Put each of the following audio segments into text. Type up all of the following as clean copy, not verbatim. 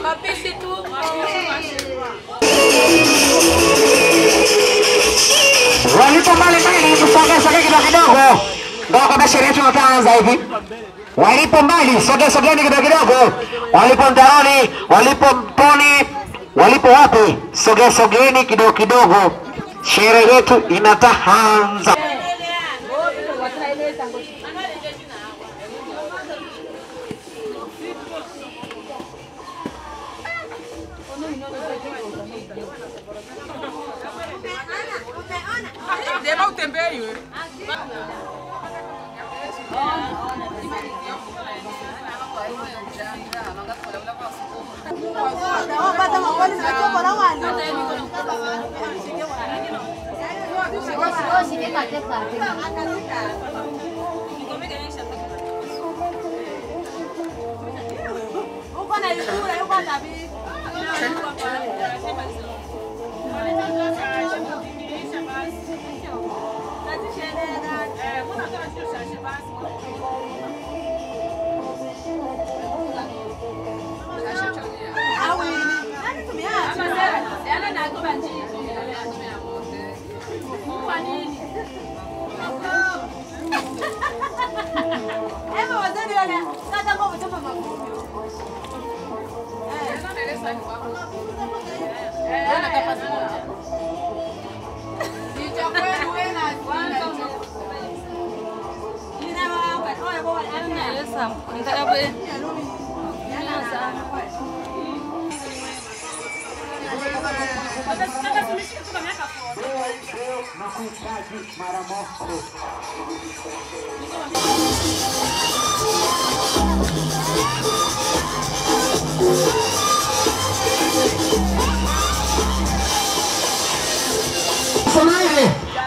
Mapishi tu. Walipo mbali tusogea kidogo. Ndio kama sherehe yetu inaanza hivi. Walipo mbali sogea kidogo. Walipo Ndaroni, walipo Mtoni, walipo wapi? Sogeeni kidogo. Sherehe yetu inataanza. Deva utembei wewe.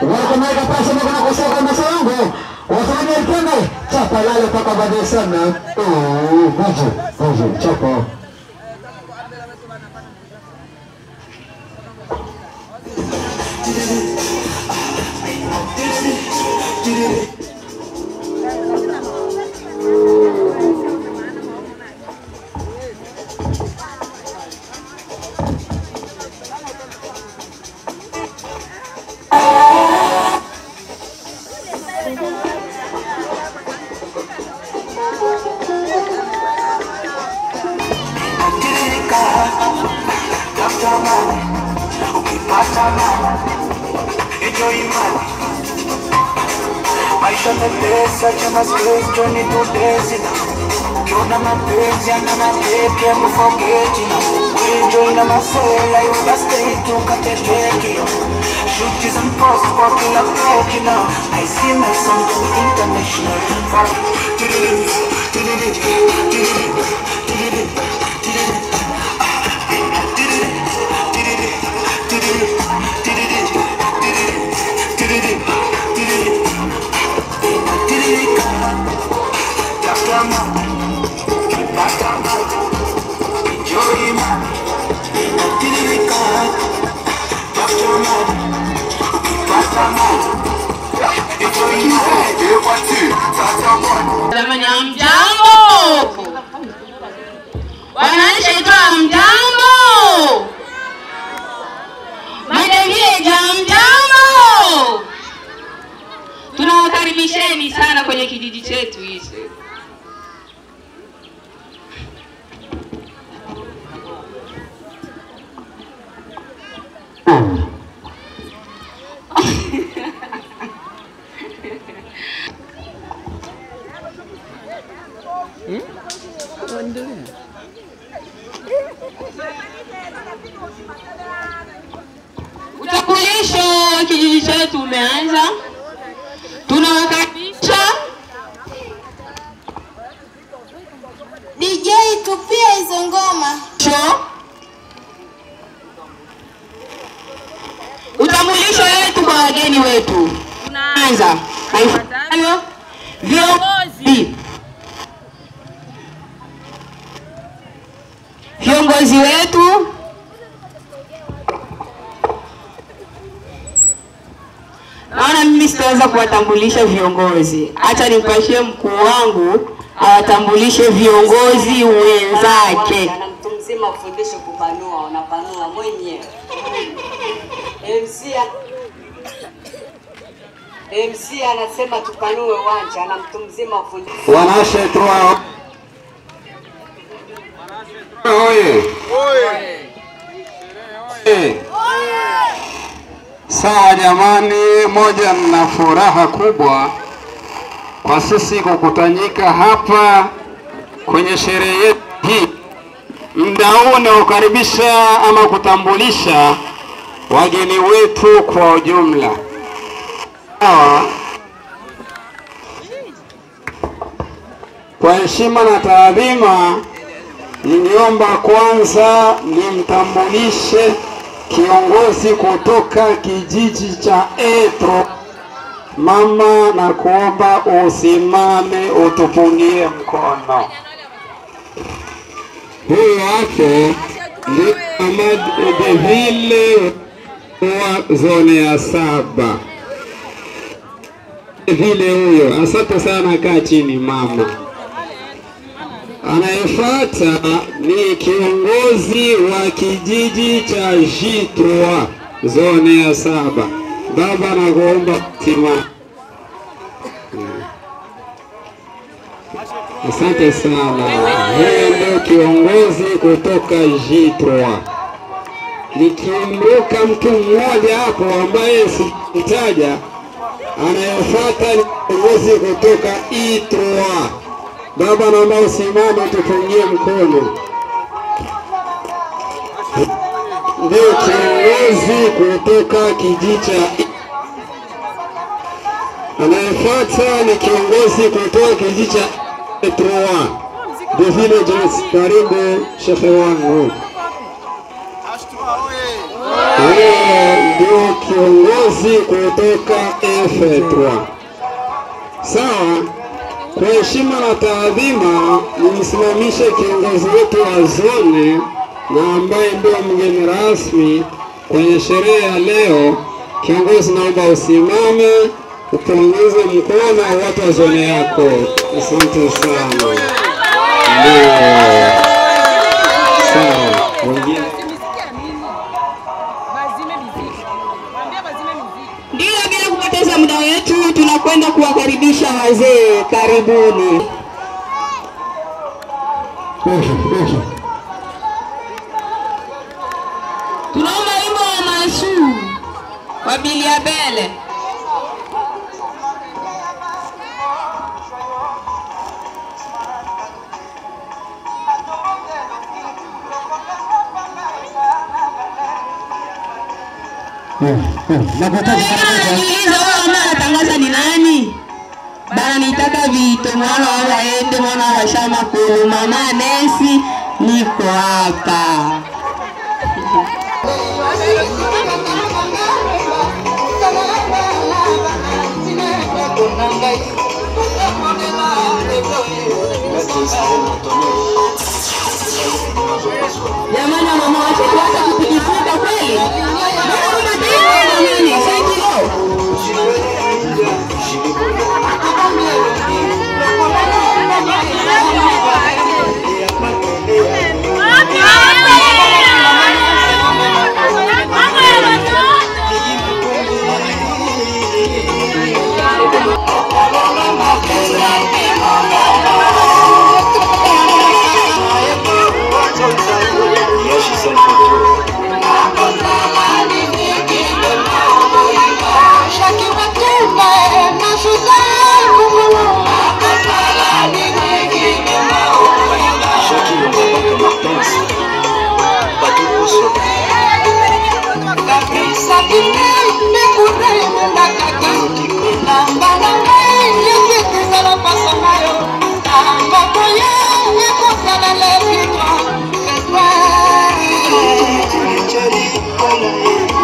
Wakamaiga pasi na kuna kusaka masayangu. Wafanya ikeme. Chapa lalo paka bade sana. Buju. Chapa. Maisha mepesa chama skrecho ni tudesina Kiona mapenzi ana mapeke mufogeti Enjoy na masela you best stay to kateteki Shoot is and post for kila peki now I see my son to international Jamani hamjambo? Wananchi hamjambo? Madevie hamjambo? Tunawakaribisheni sana kwenye kijiji chetu hichi. Utambulisho kijiji chetu umeanza. Tunawakaribisha DJ tupia hizo ngoma. Utambulisho wetu kwa wageni wetu. Tunaanza. Hayo viongozi wetu naona mimi sitaweza kuwatambulisha viongozi. Acha nimpashie mkuu wangu awatambulishe viongozi wenzake. mzima ufundishe kupanua, unapanua mwenyewe. MC anasema tupanue uwanja na mtu mzima ufundishe. Wanashe toa. Oye. Sawa jamani, moja na furaha kubwa kwa sisi kukutanyika hapa kwenye sherehe yetu hii. Muda huu na ukaribisha ama kutambulisha wageni wetu kwa ujumla. Kwa heshima na taadhima, ningeomba kwanza nimtambulishe kiongozi kutoka kijiji cha Etro. Mama, na kuomba usimame utupungie mkono. Huyu wake ni Ahmad Devile wa zone ya 7. Vile huyo, asante sana, kaa chini mama. Anayefuata ni kiongozi wa kijiji cha Jitwa zone ya 7. Baba, nakuomba simama. Asante sana. Huyo ndio kiongozi kutoka Jitwa. Nikikumbuka mtu mmoja hapo ambaye sitaja, anayefuata ni kiongozi kutoka Itwa. Baba, naomba usimame tupungie mkono. Ndio kiongozi kutoka kijiji cha. Anayefuata ni kiongozi kutoka kijiji cha Etro. The villagers, karibu shehe wangu. Ndio kiongozi kutoka F3. Sawa, kwa heshima na taadhima nimsimamishe kiongozi wetu wa zone na ambaye ndio mgeni rasmi kwenye sherehe ya leo. Kiongozi, naomba usimame upunguze mkono wa watu wa zone yako. Asante sana. Ndio. Sawa, wengine. Ndio, bila kupoteza muda wetu tunakwenda kuwakaribisha wazee. Karibuni. Tunaomba wimbo wa Masu wa Biliabele. Anatangaza ni nani? Bana nitaka vito mwana wala ende mwana wa shama kulu. Mama Nesi niko hapa. Jamani, mama wacha tuacha kupigifuta kweli.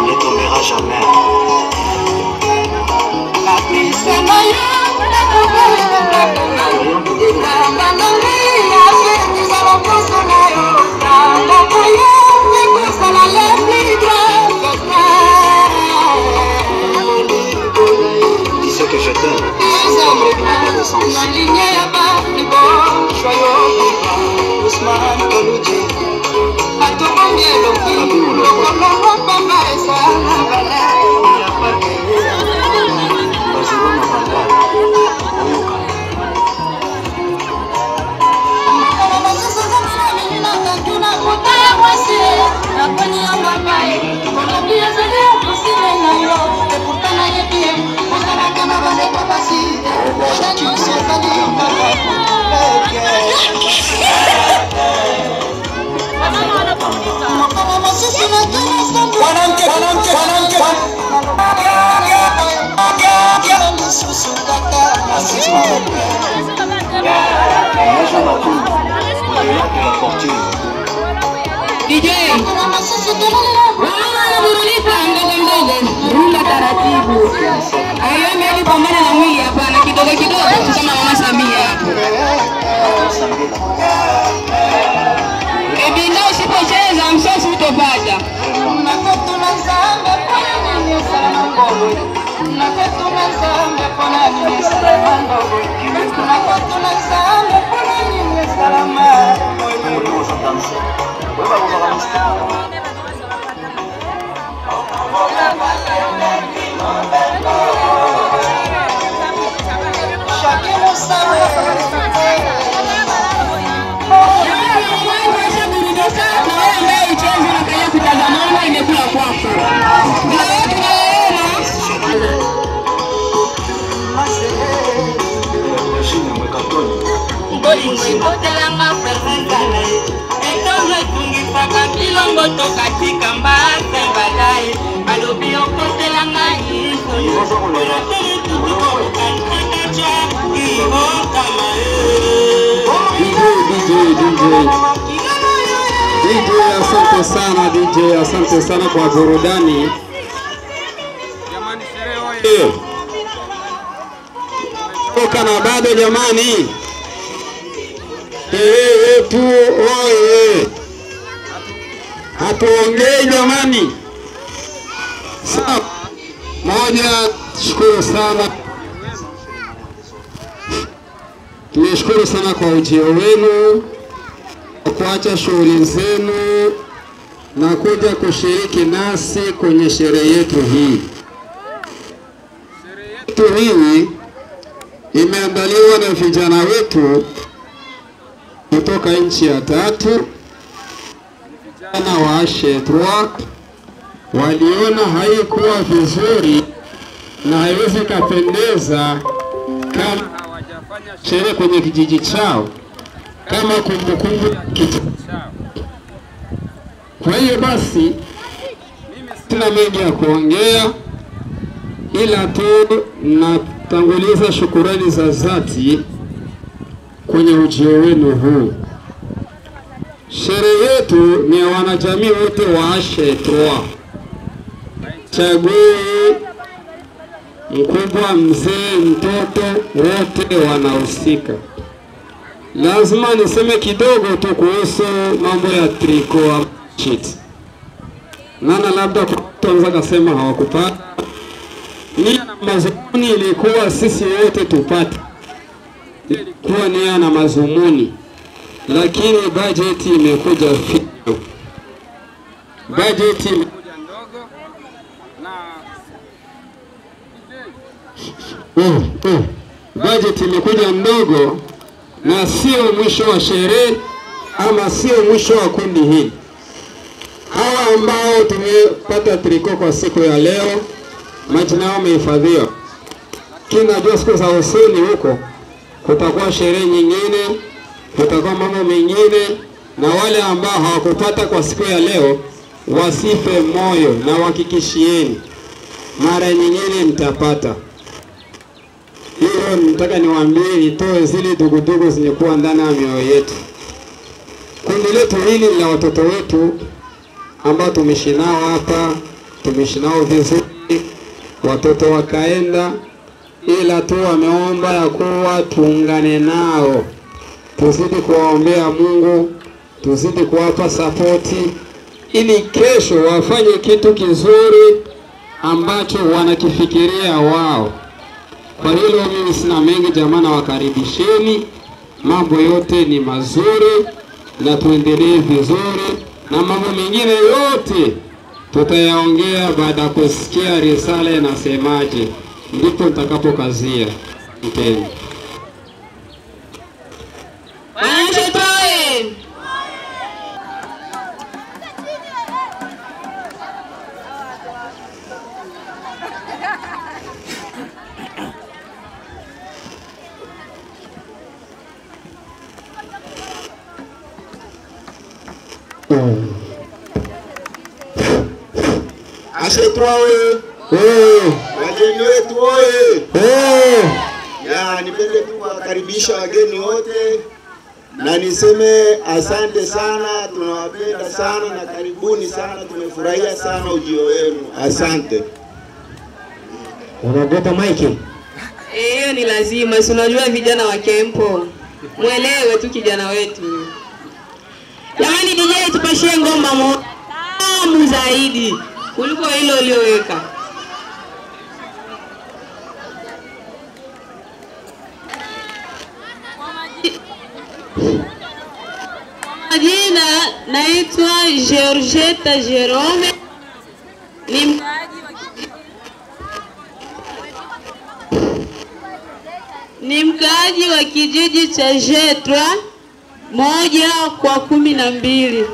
Ne tombera jamais. DJ burudika mdogo rumba taratibu. Ayome ali pambana na mwili hapana, kidogo kidogo kama Mama Samia hapo. Ebinda usipocheza msosi utopata. Asante sana DJ, asante sana kwa burudani. Jamani sherehe oye. Toka na bado jamani. Tu oye. Hatuongei jamani. Sawa. Moja, shukuru sana. Tunashukuru sana kwa ujio wenu, kuacha shughuli zenu na kuja kushiriki nasi kwenye sherehe yetu hii. Sherehe yetu hii imeandaliwa na vijana wetu kutoka nchi ya tatu. Vijana wa Ashe-3 waliona haikuwa vizuri na haiwezi kapendeza kama sherehe kwenye kijiji chao kama kumbukumbu ya kijiji chao. Kwa hiyo basi mimi sina mengi ya kuongea, ila tu natanguliza shukurani za dhati kwenye ujio wenu huu. Sherehe yetu ni ya wanajamii wote wa Ashe-3. Chagui mkubwa, mzee, mtoto, wote wanahusika. Lazima niseme kidogo tu kuhusu mambo ya triko sheet. Nana labda kuanza kusema hawakupata. Nia na mazumuni ilikuwa sisi wote tupate. Ilikuwa nia na mazumuni. Lakini budget imekuja finyo. Budget imekuja ndogo na budget imekuja ndogo na sio mwisho wa sherehe ama sio mwisho wa kundi hili. Hawa ambao tumepata triko kwa siku ya leo, majina yao yamehifadhiwa. Kina jua siku za usoni huko kutakuwa sherehe nyingine, kutakuwa mambo mengine, na wale ambao hawakupata kwa siku ya leo wasife moyo, na uhakikishieni mara nyingine mtapata. Hiyo nataka niwaambie, nitoe zile dugudugu zinekuwa ndani ya mioyo yetu. Kundi letu hili la watoto wetu ambao tumeshinao hapa, tumeshinao vizuri, watoto wakaenda, ila tu wameomba ya kuwa tuungane nao, tuzidi kuwaombea Mungu, tuzidi kuwapa sapoti, ili kesho wafanye kitu kizuri ambacho wanakifikiria wao. Kwa hilo mimi sina mengi jamani, wakaribisheni. Mambo yote ni mazuri na tuendelee vizuri. na mambo mengine yote tutayaongea baada ya kusikia risala inasemaje, ndipo nitakapokazia mtendo. Ashetwa we. Wageni wetu oye. Ya, nipende tu kuwakaribisha wageni wote na niseme asante sana, tunawapenda sana na karibuni sana, tumefurahia sana ujio wenu. Asante. Unagopa Mike? Hiyo ni lazima, si unajua vijana wa Kempo. Muelewe tu kijana wetu. Jamani DJ tupashie ngoma moja zaidi kuliko hilo ulioweka. Majina naitwa Georgette Jerome, ni mkaaji wa kijiji cha Jetwa 1/12.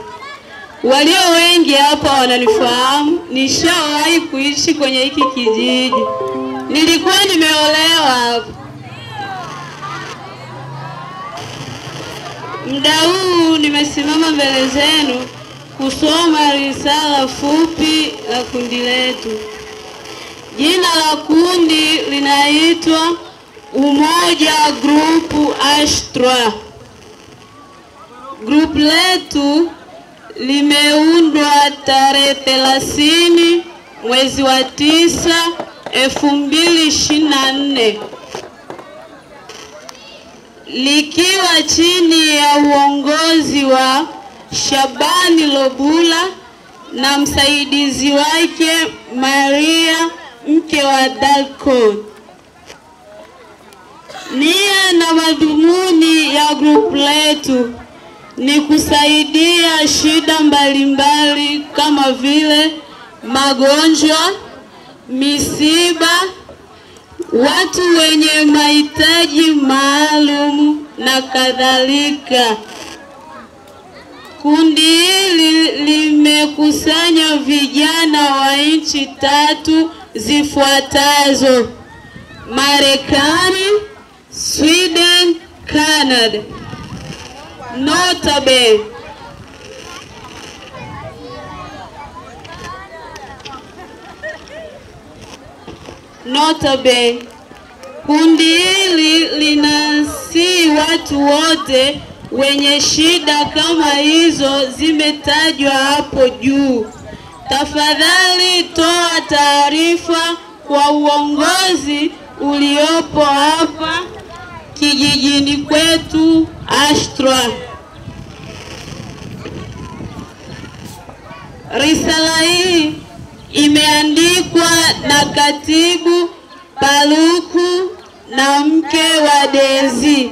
Walio wengi hapa wananifahamu, nishawahi kuishi kwenye hiki kijiji. Nilikuwa nimeolewa hapa. Muda huu nimesimama mbele zenu kusoma risala fupi la kundi letu. Jina la kundi linaitwa Umoja Grupu Ashtra. Grupu letu limeundwa tarehe 30 mwezi wa 9 2024 likiwa chini ya uongozi wa Shabani Lobula na msaidizi wake Maria, mke wa Dalco. Nia na madhumuni ya grupu letu ni kusaidia shida mbalimbali kama vile magonjwa, misiba, watu wenye mahitaji maalum na kadhalika. Kundi hili limekusanya vijana wa nchi 3 zifuatazo: Marekani, Sweden, Canada. Notabe, kundi hili linasi watu wote wenye shida kama hizo zimetajwa hapo juu. Tafadhali toa taarifa kwa uongozi uliopo hapa kijijini kwetu Ashtra. Risala hii imeandikwa na Katibu Paluku na mke wa Dezi.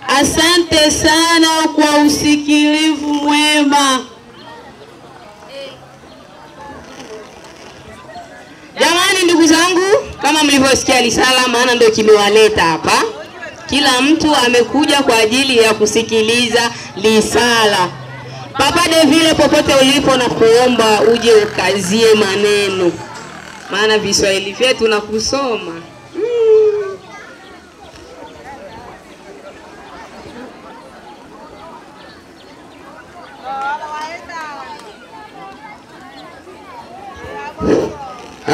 Asante sana kwa usikilivu mwema. Jamani ndugu zangu, kama mlivyosikia risala, maana ndio kimewaleta hapa. Kila mtu amekuja kwa ajili ya kusikiliza risala. Papa de vile popote ulipo na kuomba uje ukazie maneno, maana Viswahili vyetu na kusoma.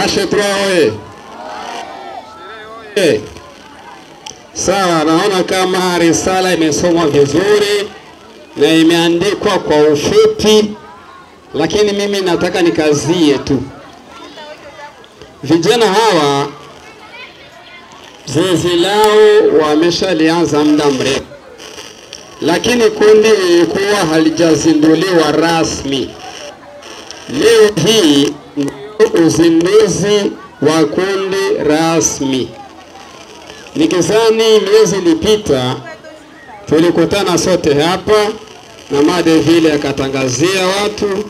Ashetwa oye. Sawa, naona kama risala imesomwa vizuri na imeandikwa kwa ufupi, lakini mimi nataka nikazie tu. Vijana hawa zoezi lao wameshalianza muda mrefu, lakini kundi lilikuwa halijazinduliwa rasmi. Leo hii uzinduzi wa kundi rasmi. Nikizani miezi ilipita tulikutana sote hapa na made vile akatangazia watu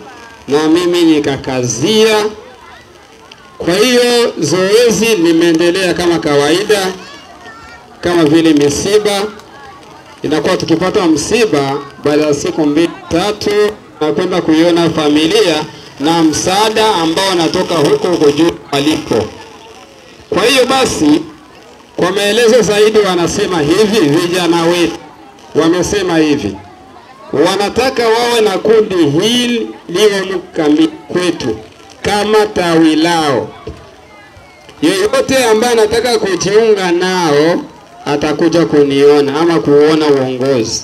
na mimi nikakazia. Kwa hiyo zoezi limeendelea kama kawaida, kama vile misiba. Inakuwa tukipata msiba baada ya siku 2-3 na kwenda kuiona familia na msaada ambao unatoka huko juu walipo. Kwa hiyo basi, kwa maelezo zaidi wanasema hivi, vijana wetu wamesema hivi, wanataka wawe na kundi hili liwe mkamili kwetu kama tawi lao. Yeyote ambaye anataka kujiunga nao atakuja kuniona ama kuona uongozi.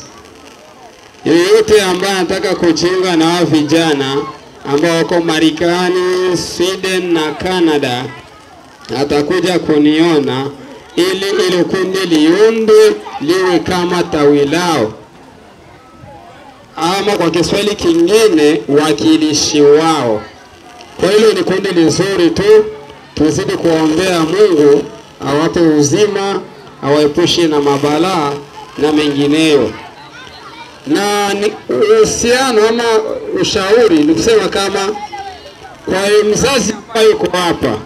Yeyote ambaye anataka kujiunga na wa vijana ambao wako Marekani, Sweden na Canada atakuja kuniona ili kundi liundwe liwe kama tawi lao, ama kwa Kiswahili kingine wakilishi wao. Kwa hilo ni kundi lizuri tu, tuzidi kuombea Mungu awape uzima, awaepushe na mabalaa na mengineyo. Na uhusiano ama ushauri ni kusema kama kwa mzazi ambaye yuko hapa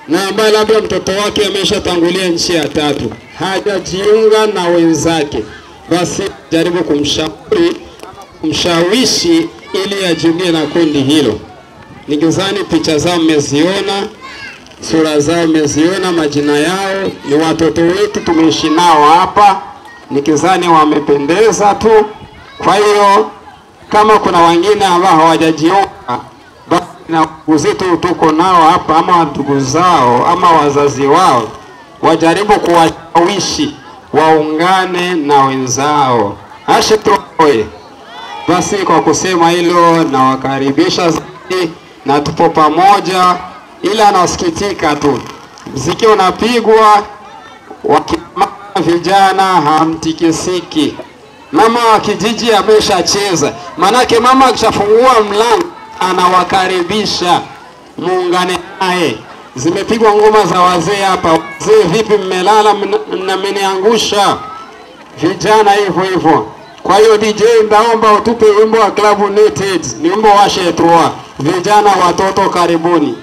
na ambaye labda mtoto wake ameshatangulia nchi ya 3 hajajiunga na wenzake, basi jaribu kumshawishi ili ajiunge na kundi hilo. Nikizani picha zao mmeziona, sura zao mmeziona, majina yao, ni watoto wetu tumeishi nao hapa. Nikizani wamependeza tu. Kwa hiyo kama kuna wengine ambao hawajajiunga, basi na ndugu zetu tuko nao hapa ama ndugu zao ama wazazi wao, wajaribu kuwashawishi waungane na wenzao. Ashitoe. Basi kwa kusema hilo na wakaribisha zaidi na tupo pamoja, ila nasikitika tu muziki unapigwa wakimama vijana hamtikisiki. Mama wa kijiji ameshacheza, manake mama akishafungua mlango anawakaribisha muungane naye. Zimepigwa ngoma za wazee hapa. Wazee vipi mmelala na mmeniangusha? Vijana hivyo hivyo. Kwa hiyo DJ ndaomba utupe wimbo wa Club United, ni wimbo wa Shetrua. Vijana watoto karibuni.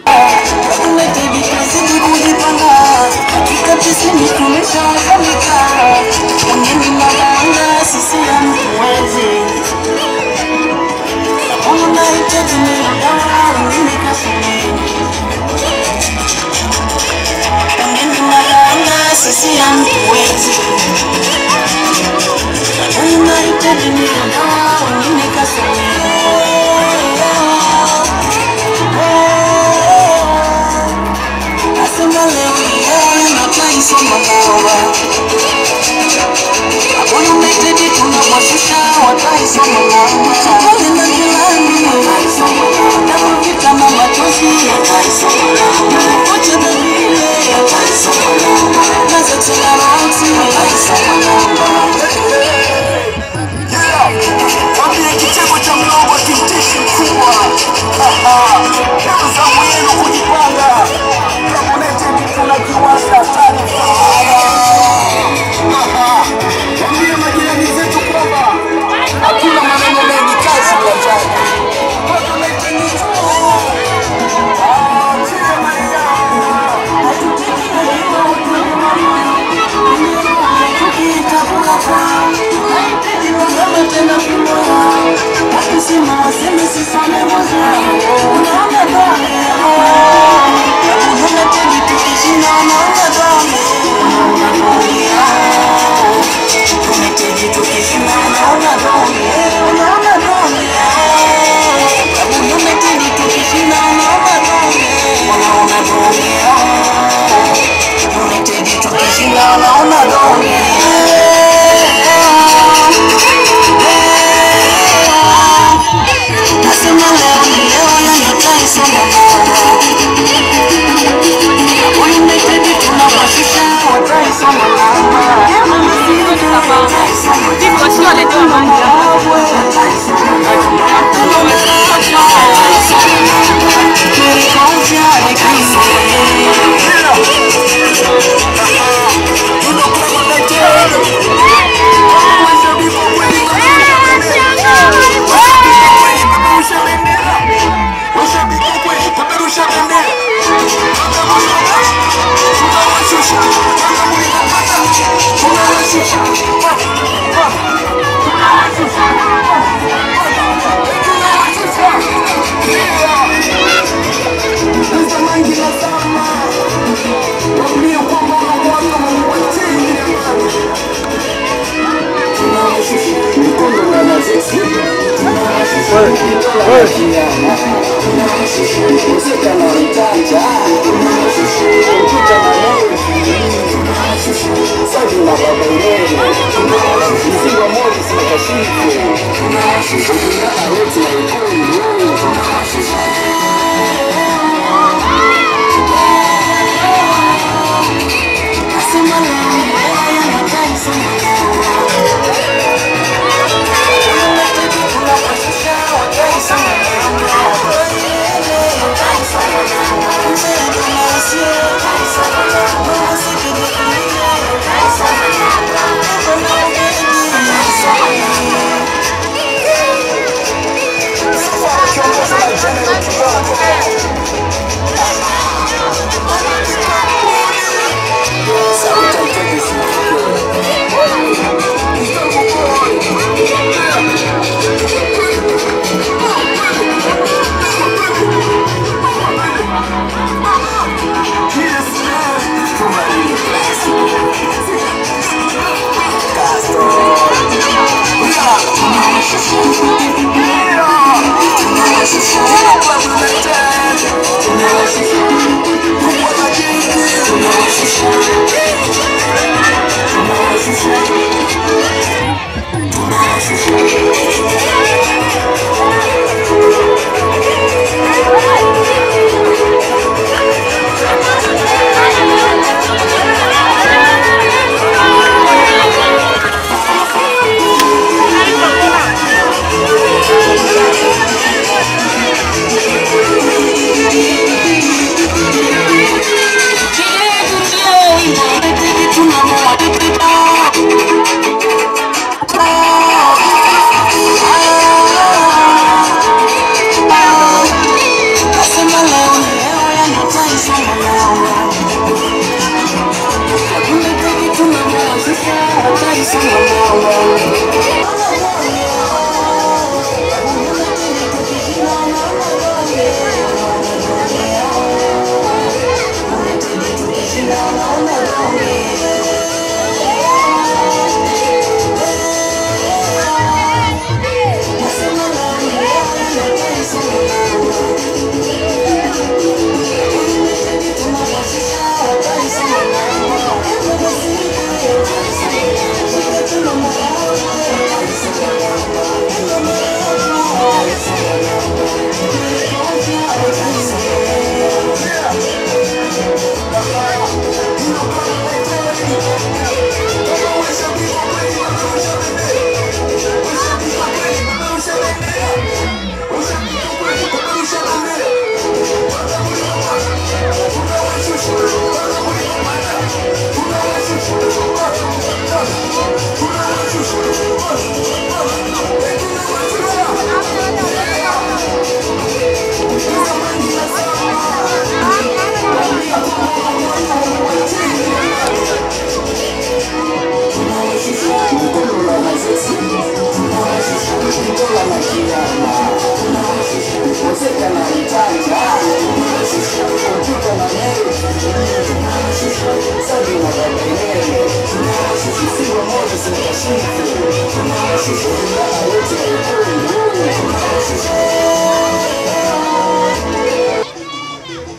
Yeah.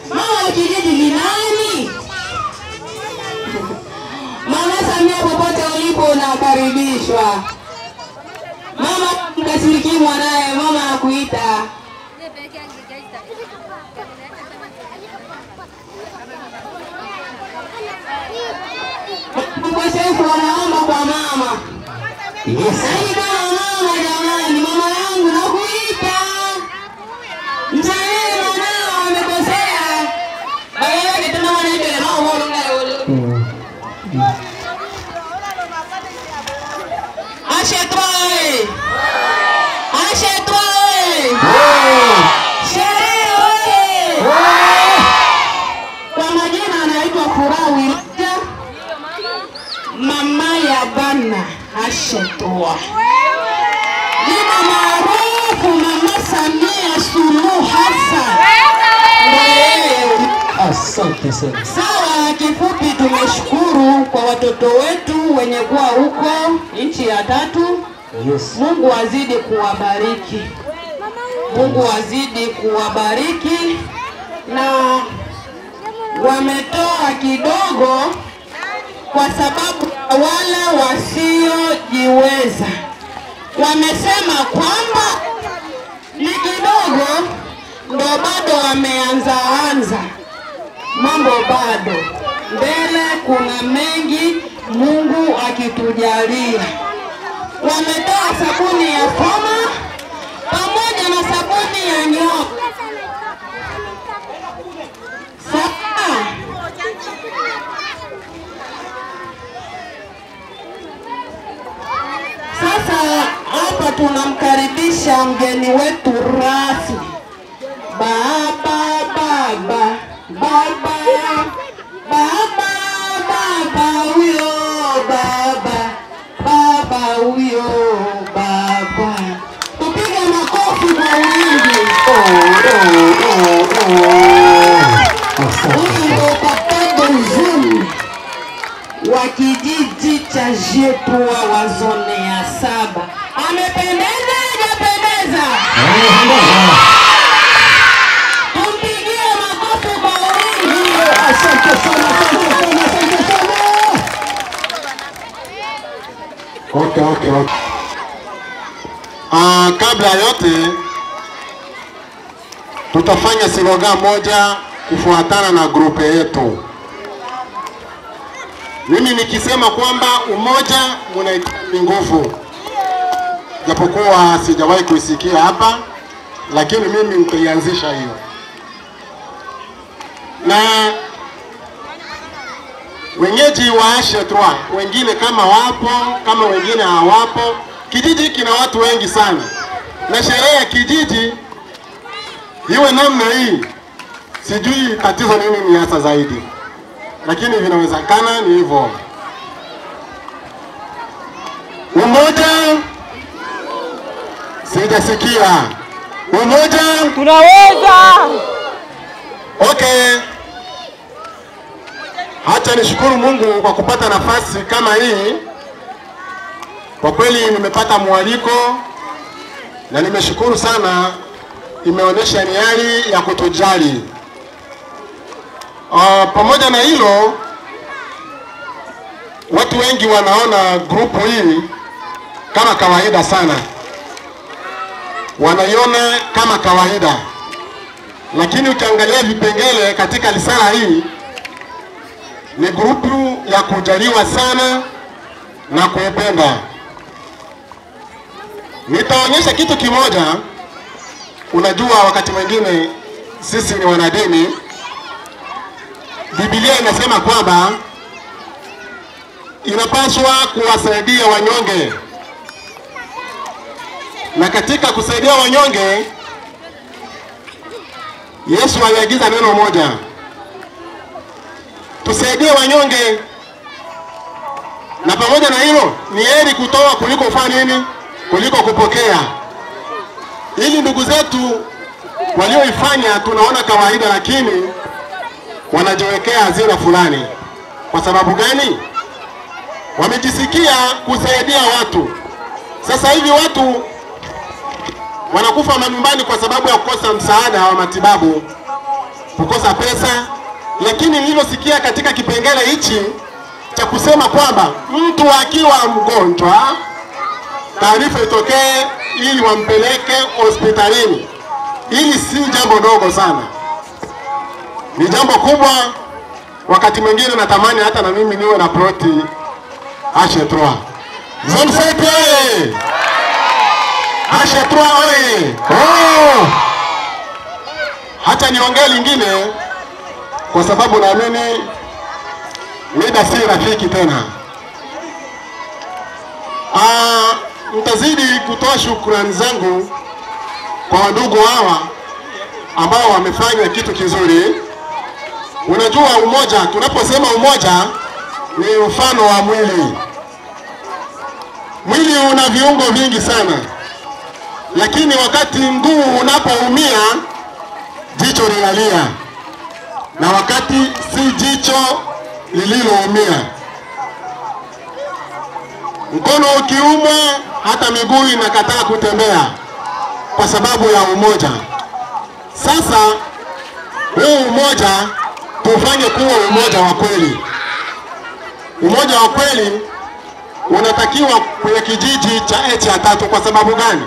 Mama kijiji ni nani? Mama Samia, popote ulipo unakaribishwa. Mama mkasiriki mwanae, mama anakuita. Mkoshefu wanaomba kwa mama. Yaani kama mama, jamani, mama yangu nakuita. Mtaani mwanao amekosea. Baba yake tena wanaitwa ile mama wao. Ashetwae. Ashetwae. Sherehe. Kwa majina anaitwa Furaha Wilija. Mama ya bana Ashetwa. Jina maarufu Mama Samia Suluhu Hassan. Asante sana. Sawa, kifupi tumeshukuru kwa watoto wetu wenye kuwa huko nchi ya tatu. Yes. Mungu azidi kuwabariki. Mungu azidi kuwabariki, na wametoa kidogo kwa sababu wale wasiojiweza. Wamesema kwamba ni kidogo, ndo bado wameanza mambo, bado mbele kuna mengi, Mungu akitujalia. Wametoa sabuni ya Foma pamoja na sabuni ya nyoka. Sasa hapa tunamkaribisha mgeni wetu rasmi, baba huyo, baba huyo, baba. Tupige makofi kwa wingi. Huyo Papa Dozum wa kijiji cha Jepua wa zone ya 7. Amependeza, hajapendeza? Tumpigie makofi kwa wingi. Asante sana. Okay. Kabla yote tutafanya slogan moja kufuatana na grupe yetu. Mimi nikisema kwamba umoja unahitaji nguvu, japokuwa sijawahi kuisikia hapa, lakini mimi nitaianzisha hiyo. Na wenyeji wa Ashetwa, wengine kama wapo, kama wengine hawapo. Kijiji kina watu wengi sana, na sherehe ya kijiji iwe namna hii, sijui tatizo nini ni hasa zaidi, lakini vinawezekana ni hivyo. Umoja, sijasikia. Umoja tunaweza. Okay. Acha nishukuru Mungu kwa kupata nafasi kama hii. Kwa kweli nimepata mwaliko na nimeshukuru sana, imeonyesha ni hali ya kutujali. Pamoja na hilo, watu wengi wanaona grupu hii kama kawaida sana, wanaiona kama kawaida, lakini ukiangalia vipengele katika risala hii, ni grupu ya kujaliwa sana na kuipenda. Nitaonyesha kitu kimoja. Unajua, wakati mwingine sisi ni wanadini. Biblia inasema kwamba inapaswa kuwasaidia wanyonge, na katika kusaidia wanyonge Yesu aliagiza neno moja: tusaidie wanyonge. Na pamoja na hilo, ni heri kutoa kuliko kufanya nini, kuliko kupokea. Ili ndugu zetu walioifanya tunaona kawaida, lakini wanajiwekea hazina fulani. Kwa sababu gani? Wamejisikia kusaidia watu. Sasa hivi watu wanakufa manyumbani kwa sababu ya kukosa msaada wa matibabu, kukosa pesa. Lakini nililosikia katika kipengele hichi cha kusema kwamba mtu akiwa mgonjwa, taarifa itokee ili wampeleke hospitalini, ili si jambo dogo sana, ni jambo kubwa. Wakati mwingine natamani hata na mimi niwe na ploti Ashetwa. Zone 7 Ashetwa oye! Hata niongee lingine, kwa sababu naamini muda si rafiki tena. Nitazidi kutoa shukrani zangu kwa ndugu hawa ambao wamefanya kitu kizuri. Unajua, umoja, tunaposema umoja ni mfano wa mwili. Mwili una viungo vingi sana, lakini wakati mguu unapoumia, jicho linalia, na wakati si jicho lililoumia. Mkono ukiumwa, hata miguu inakataa kutembea. kwa sababu ya umoja. Sasa huu umoja tufanye kuwa umoja wa kweli. Umoja wa kweli unatakiwa kwenye kijiji cha H3. Kwa sababu gani?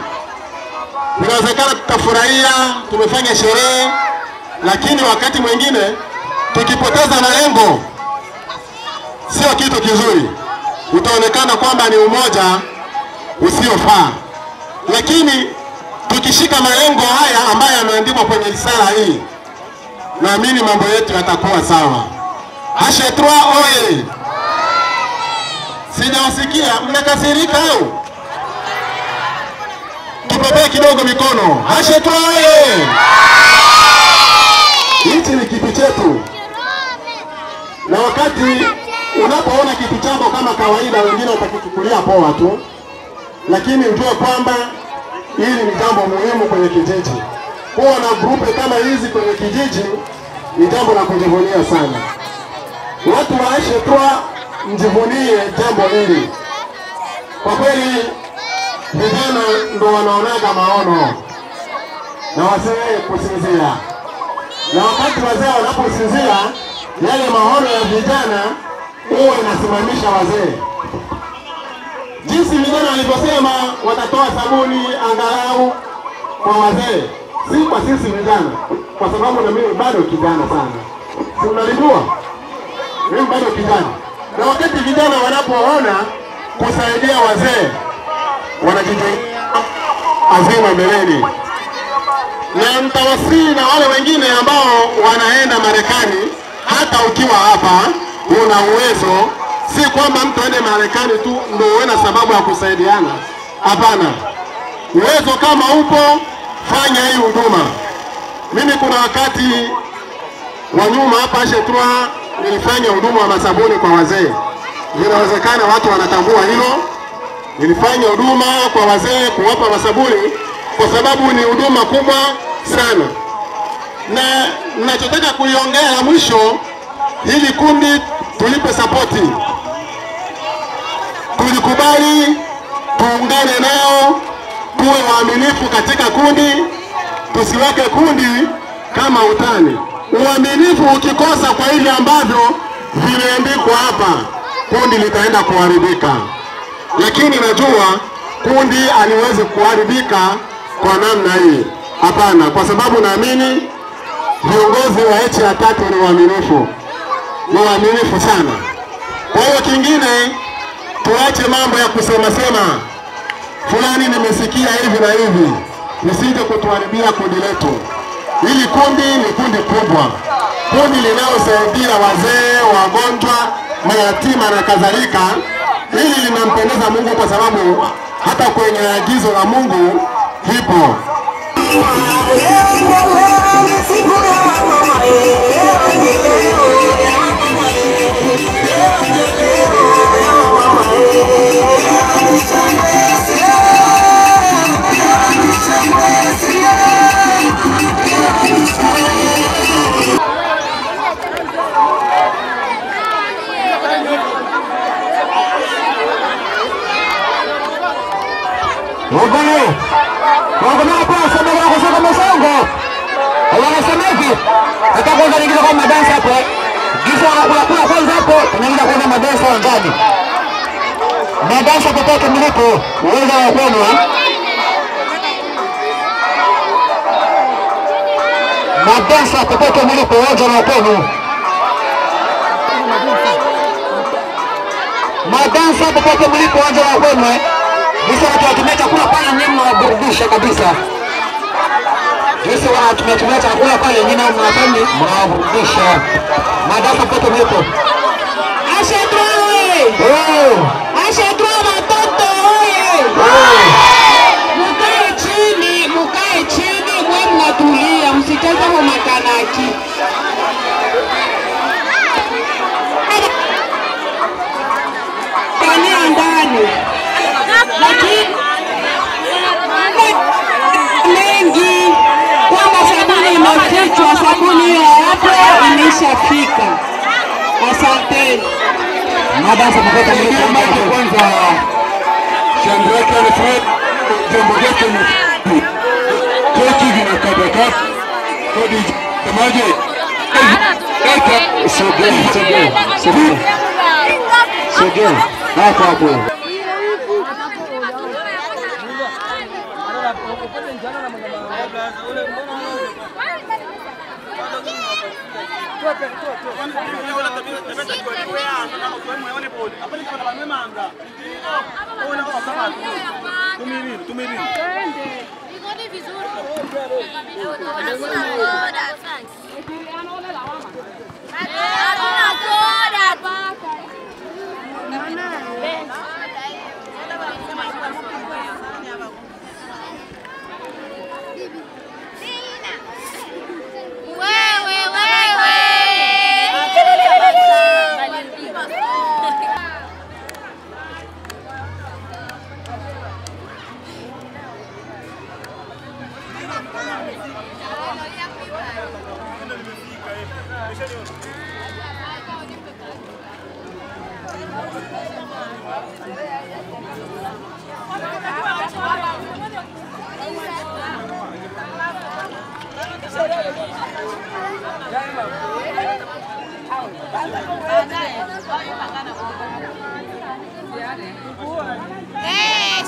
Inawezekana tutafurahia, tumefanya sherehe, lakini wakati mwingine tukipoteza malengo sio kitu kizuri. Utaonekana kwamba ni umoja usiofaa. Lakini tukishika malengo haya ambayo yameandikwa kwenye risala hii, naamini mambo yetu yatakuwa sawa. H3 oye! Sijawasikia, mnakasirika au? Tupepee kidogo mikono. H3 oye! Hichi ni kiti chetu. Na wakati unapoona kiti chako kama kawaida, wengine watakichukulia poa tu, lakini ujue kwamba hili ni jambo muhimu kwenye kijiji. Kuwa na grupe kama hizi kwenye kijiji ni jambo la kujivunia sana. Watu wa H3 mjivunie jambo hili. Kwa kweli vijana ndo wanaonaga maono na wazee kusinzia, na wakati wazee wanaposinzia, yale maono ya vijana huwa inasimamisha wazee. Jinsi vijana walivyosema watatoa sabuni angalau kwa wazee, si kwa sisi vijana, kwa sababu na mimi bado kijana sana. Si unalijua? Mimi bado kijana. Na wakati vijana wanapoona kusaidia wazee, wanajitolea azima mbeleni. Na mtawasii na wale wengine ambao wanaenda Marekani, hata ukiwa hapa una uwezo, si kwamba mtu aende Marekani tu ndio uwe na sababu ya kusaidiana. Hapana. Uwezo kama upo, fanya hii huduma. Mimi kuna wakati wa nyuma hapa H3 nilifanya huduma wa masabuni kwa wazee. Inawezekana watu wanatambua hilo. Nilifanya huduma kwa wazee, kuwapa masabuni, kwa sababu ni huduma kubwa sana. Na ninachotaka kuiongea la mwisho, hili kundi tulipe sapoti. Tulikubali tuungane nao, tuwe waaminifu katika kundi, tusiweke kundi kama utani. Uaminifu ukikosa kwa hivi ambavyo vimeandikwa hapa, kundi litaenda kuharibika. Lakini najua kundi haliwezi kuharibika kwa namna hii. Hapana, kwa sababu naamini viongozi wa H3 ni waaminifu. Ni waaminifu sana. Kwa hiyo kingine, tuache mambo ya kusema fulani nimesikia hivi na hivi, nisije kutuharibia kundi letu. Hili kundi ni kundi kubwa, kundi linalosaidia wazee, wagonjwa, mayatima na kadhalika. Hili linampendeza Mungu kwa sababu hata kwenye agizo la Mungu hipo. Wangona hapa sababu ya kusaka masongo. Wanasema hivi, nataka kwanza niingize kwa madansa hapo. Kisha wanakula kwanza hapo, tunaingia kwa madansa ndani. Madansa popote mlipo, uweza wa kwenu. Madansa popote mlipo, uweza wa kwenu. Madansa popote mlipo, uweza wa kwenu. Sisi wanatumia chakula pale nyinyi mnaburudisha kabisa. Sisi wanatumia chakula pale nyinyi mnaburudisha. Madarasa pote mlipo. H3 oye! H3 watoto oye! Mukae chini mwe mnatulia, msicheze kwa makanaki. Kania ndani. Lakini mengi kwamba sabuni imefichwa, sabuni hiyo hapo imeshafika. Asante. Madarasa popote mlipo kwanza. Shambreka ni jambo letu. Kodi semaje? Sogea hapo hapo.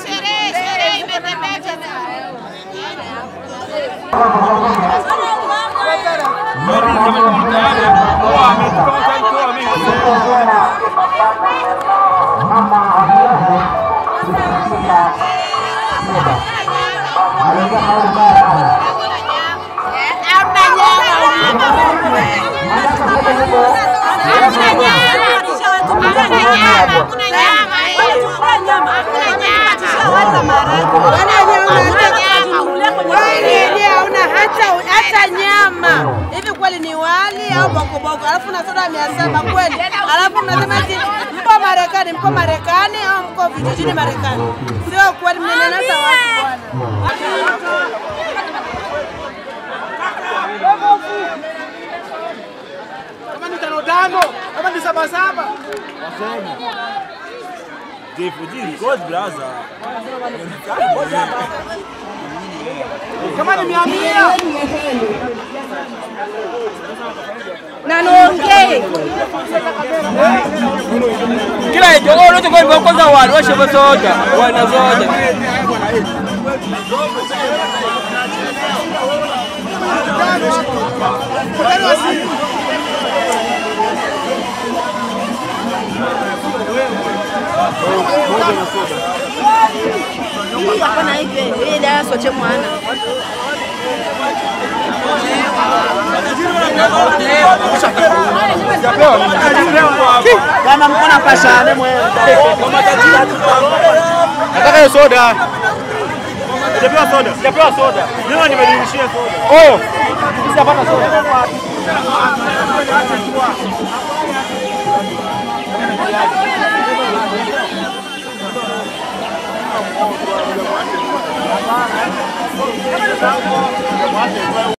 Sherehe imetembea. Hata nyama hivi kweli ni wali au bokoboko, alafu na soda 700 kweli, alafu mnasema eti mko Marekani au mko vijijini Marekani? Sio kweli, mnenasa watu bwana. Kama ni 5 kama ni 7 God brother. Kama ni 100 na niongee kila hicho wote kwa kwanza wale washe soda wana soda hapana hivi hii ndio sote mwana kama mkona pashane mwe nataka soda sijapewa soda leo nimerudishia soda sijapata soda